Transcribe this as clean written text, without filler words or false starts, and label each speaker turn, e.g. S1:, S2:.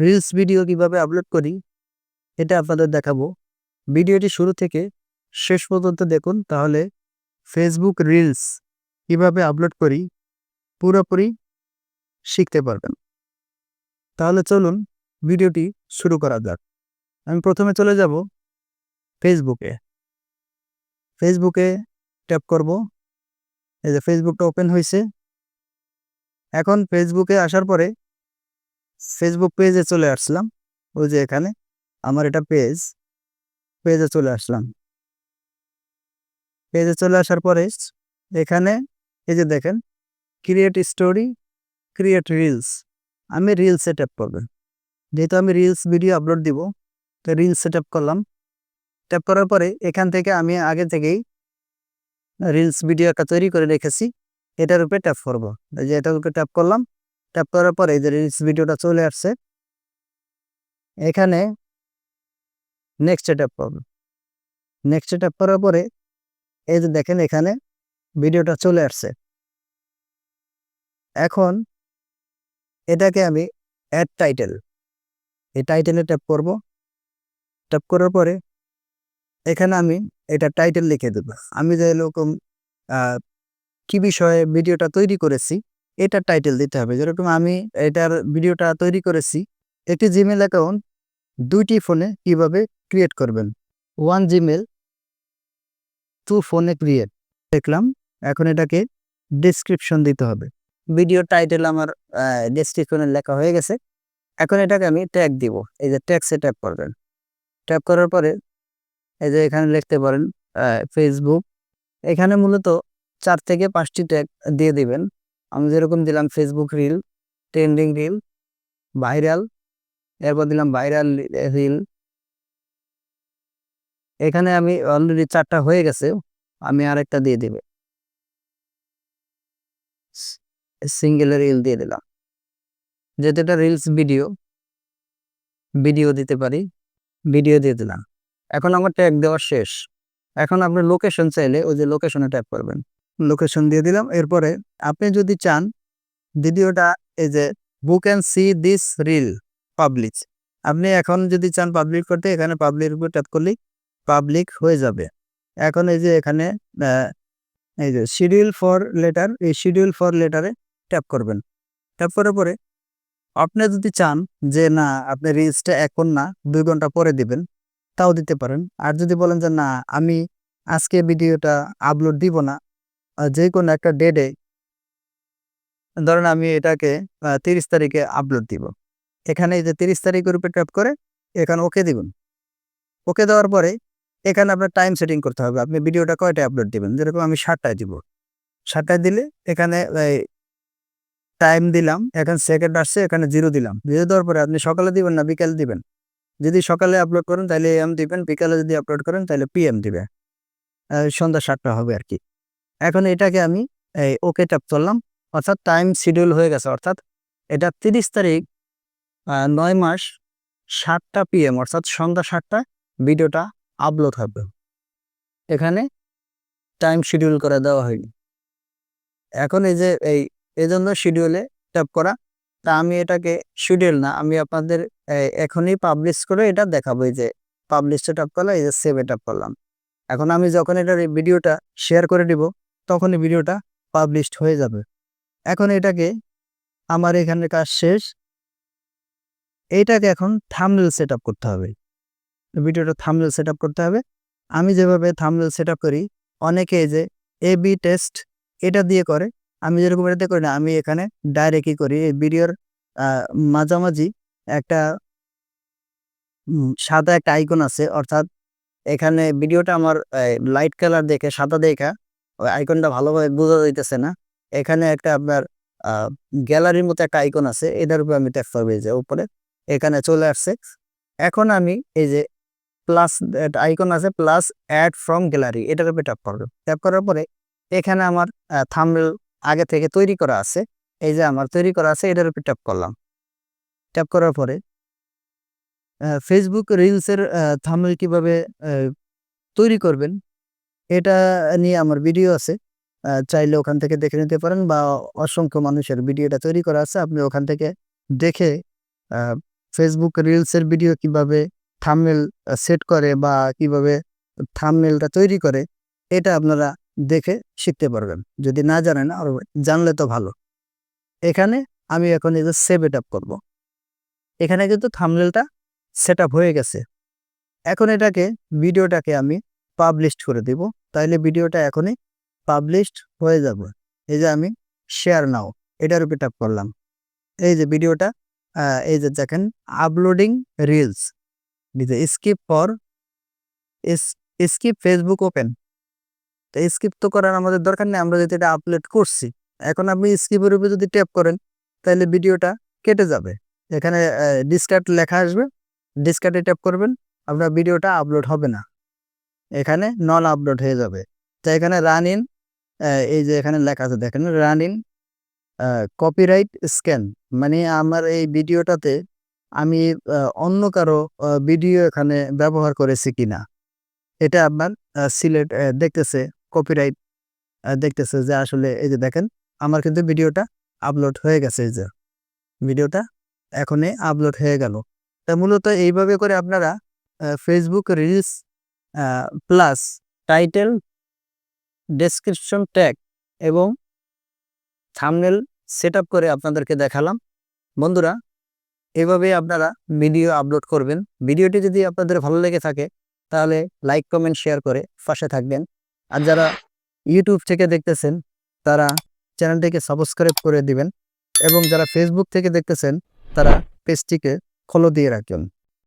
S1: Reels video কিভাবে upload করি এটা আপনাদের দেখাবো। ভিডিওটি শুরু থেকে শেষ পর্যন্ত দেখুন, তাহলে ফেসবুক রিলস কিভাবে আপলোড করি পুরোপুরি শিখতে পারবেন। তাহলে চলুন ভিডিওটি শুরু করা যাক। আমি প্রথমে চলে যাব ফেসবুকে। ফেসবুকে ট্যাপ করব। এই যে ফেসবুকটা ওপেন হয়েছে। এখন ফেসবুকে আসার পরে ফেসবুক পেজে চলে আসলাম। ওই যে এখানে আমার এটা পেজে চলে আসলাম। পেজে চলে আসার পরে এখানে এই যে দেখেন ক্রিয়েট স্টোরি, ক্রিয়েট রিলস। আমি রিলসে ট্যাপ করবেন। যেহেতু আমি রিলস ভিডিও আপলোড দিব, তো রিলসে ট্যাপ করলাম। ট্যাপ করার পরে এখান থেকে আমি আগে থেকেই রিলস ভিডিও একটা তৈরি করে রেখেছি, এটার উপরে ট্যাপ করব। এই যে এটার উপরে ট্যাপ করলাম। ট্যাপ করার পরে এই যে রিলস ভিডিওটা চলে আসছে। এখানে নেক্সটে ট্যাপ করব। নেক্সটে ট্যাপ করার পরে এই যে দেখেন এখানে ভিডিওটা চলে আসছে। এখন এটাকে আমি অ্যাড টাইটেল, এই টাইটেলে ট্যাপ করব। ট্যাপ করার পরে এখানে আমি এটা টাইটেল লিখে দেব। আমি যে এরকম কি বিষয়ে ভিডিওটা তৈরি করেছি এটার টাইটেল দিতে হবে। যেরকম আমি এটার ভিডিওটা তৈরি করেছি একটি জিমেল অ্যাকাউন্ট 2টি ফোনে কিভাবে ক্রিয়েট করবেন। 1 জিমেল 2 ফোনে ক্রিয়েট দেখলাম। এখন এটাকে ডেসক্রিপশন দিতে হবে। ভিডিও টাইটেল আমার ডেসক্রিপশনে লেখা হয়ে গেছে। এখন এটাকে আমি ট্যাগ দিব। এই যে ট্যাগসে ট্যাপ করবেন। ট্যাপ করার পরে এই যে এখানে লিখতে পারেন ফেসবুক। এখানে মূলত 4 থেকে 5টি ট্যাগ দিয়ে দিবেন। আমি যেরকম দিলাম Facebook reel, trending reel, viral, এরপর দিলাম ভাইরাল রিল। এখানে আমি অলরেডি 4টা হয়ে গেছে, আমি আরেকটা দিয়ে দিবে সিঙ্গেল রিল দিয়ে দিলাম। যেহেতু এটা রিলস ভিডিও দিতে পারি, ভিডিও দিয়ে দিলাম। এখন আমার ট্যাগ দেওয়া শেষ। এখন আপনি লোকেশন চাইলে ওই যে লোকেশনে ট্যাপ করবেন। লোকেশন দিয়ে দিলাম। এরপরে আপনি যদি চান ভিডিওটা এই যে book and C this reel publish, আপনি এখন যদি চান পাবলিক করতে এখানে পাবলিক উপর ট্যাপ করলেই পাবলিক হয়ে যাবে। এখন এই যে এখানে এই যে শিডিউল ফর লেটার, এই শিডিউল ফর লেটারে ট্যাপ করবেন। ট্যাপ করার পরে আপনি যদি চান যে না আপনি রিলসটা এখন না 2 ঘন্টা পরে দিবেন, তাও দিতে পারেন। আর যদি বলেন যে না আমি আজকে ভিডিওটা আপলোড দিব না, যে কোনো একটা ডেটে, ধরেন আমি এটাকে 30 তারিখে আপলোড দিব, এখানে এই যে 30 তারিখের উপরে ট্যাপ করে এখানে ওকে দিবেন। ওকে দেওয়ার পরে এখানে আপনার টাইম সেটিং করতে হবে। আপনি ভিডিওটা কয়টায় আপলোড দিবেন। যেরকম আমি 7টায় দিব। 7টায় দিলে এখানে টাইম দিলাম, এখানে সেকেন্ড আসছে, এখানে 0 দিলাম। 0 দেওয়ার পরে আপনি সকালে দিবেন না বিকালে দিবেন। যদি সকালে আপলোড করেন তাহলে AM দিবেন, বিকালে যদি আপলোড করেন তাহলে PM দিবে। সন্ধ্যা 7টা হবে আর কি। এখন এটাকে আমি ওকে ট্যাপ করলাম, অর্থাৎ টাইম শিডিউল হয়ে গেছে। অর্থাৎ এটা 30 তারিখ 9 মাস 7টা PM অর্থাৎ সন্ধ্যা 7টায় ভিডিওটা আপলোড হবে। এখানে টাইম শিডিউল করে দেওয়া হয়নি। এখন এই যে এজন্য শিডিউলে ট্যাপ করা। তা আমি এটাকে শিডিউল না, আমি আপনাদের এখনই পাবলিশ করে এটা দেখাবো। এই যে পাবলিশে ট্যাপ করলাম, এই যে সেভে ট্যাপ করলাম। এখন আমি যখন এটার এই ভিডিওটা শেয়ার করে দিব তখনই ভিডিওটা পাবলিশড হয়ে যাবে। এখন এটাকে আমার এখানে কাজ শেষ। এইটাকে এখন থাম্বনেল সেটআপ করতে হবে। ভিডিওটা থাম্বনেল সেটআপ করতে হবে। আমি যেভাবে থাম্বনেল সেটআপ করি, অনেকে এই যে এবি টেস্ট এটা দিয়ে করে, আমি যেরকম এটা দিয়ে করি না, আমি এখানে ডাইরেক্টই করি। এই ভিডিওর মাঝামাঝি একটা সাদা একটা আইকন আছে, অর্থাৎ এখানে ভিডিওটা আমার লাইট কালার দেখে সাদা দেখা ওই আইকনটা ভালোভাবে বোঝা যাইতেছে না। এখানে একটা আপনার গ্যালারির মতো একটা আইকন আছে, এটার উপরে আমি ট্যাপ করবো। এই যে উপরে এখানে চলে আসছে। এখন আমি এই যে প্লাস আইকন আছে, প্লাস অ্যাড ফ্রম গ্যালারি, এটার উপরে ট্যাপ করবো। ট্যাপ করার পরে এখানে আমার থাম্বনেল আগে থেকে তৈরি করা আছে। এই যে আমার তৈরি করা আছে, এটার উপরে ট্যাপ করলাম। ট্যাপ করার পরে ফেসবুক রিলসের থাম্বনেল কিভাবে তৈরি করবেন এটা নিয়ে আমার ভিডিও আছে। চাইলে ওখান থেকে দেখে নিতে পারেন, বা অসংখ্য মানুষের ভিডিওটা তৈরি করা আছে, আপনি ওখান থেকে দেখে ফেসবুক রিলসের ভিডিও কিভাবে থাম্বনেল সেট করে বা কিভাবে থাম্বনেলটা তৈরি করে, এটা আপনারা দেখে শিখতে পারবেন। যদি না জানেন আর জানলে তো ভালো। এখানে আমি এখন এই যে সেভ ইট আপ করব। এখানে কিন্তু থাম্বনেলটা সেটআপ হয়ে গেছে। এখন ভিডিওটাকে আমি পাবলিশড করে দিব। তাইলে ভিডিওটা এখনই পাবলিশড হয়ে যাবে। এই যে আমি শেয়ার নাও এটার উপর ট্যাপ করলাম। এই যে ভিডিওটা এই যে দেখেন uploading reels, skip for skip Facebook open. তো স্কিপ তো করার আমাদের দরকার নেই, আমরা যেহেতু এটা আপলোড করছি। এখন আপনি স্কিপের উপরে যদি ট্যাপ করেন তাহলে ভিডিওটা কেটে যাবে। এখানে ডিসকার্ড লেখা আসবে, ডিসকার্ডে ট্যাপ করবেন, আপনার ভিডিওটা আপলোড হবে না, এখানে নন আপলোড হয়ে যাবে। তো এখানে রান ইন, এই যে এখানে লেখা আছে দেখেন রান ইন কপিরাইট স্ক্যান, মানে আমার এই ভিডিওটাতে আমি অন্য কারো ভিডিও এখানে ব্যবহার করেছি কিনা এটা আপনার সিলেক্ট দেখতেছে, কপিরাইট দেখতেছে যে আসলে এই যে দেখেন আমার কিন্তু ভিডিওটা আপলোড হয়ে গেছে। এই যে ভিডিওটা এখনই আপলোড হয়ে গেল। তা মূলত এইভাবে করে আপনারা Facebook reels plus title, description tag এবং থাম্বনেল সেটআপ করে আপনাদেরকে দেখালাম। বন্ধুরা, এভাবে আপনারা ভিডিও আপলোড করবেন। ভিডিওটি যদি আপনাদের ভালো লেগে থাকে তাহলে লাইক, কমেন্ট, শেয়ার করে পাশে থাকবেন। আর যারা ইউটিউব থেকে দেখতেছেন তারা চ্যানেলটিকে সাবস্ক্রাইব করে দিবেন এবং যারা ফেসবুক থেকে দেখতেছেন তারা পেজটিকে ফলো দিয়ে রাখবেন।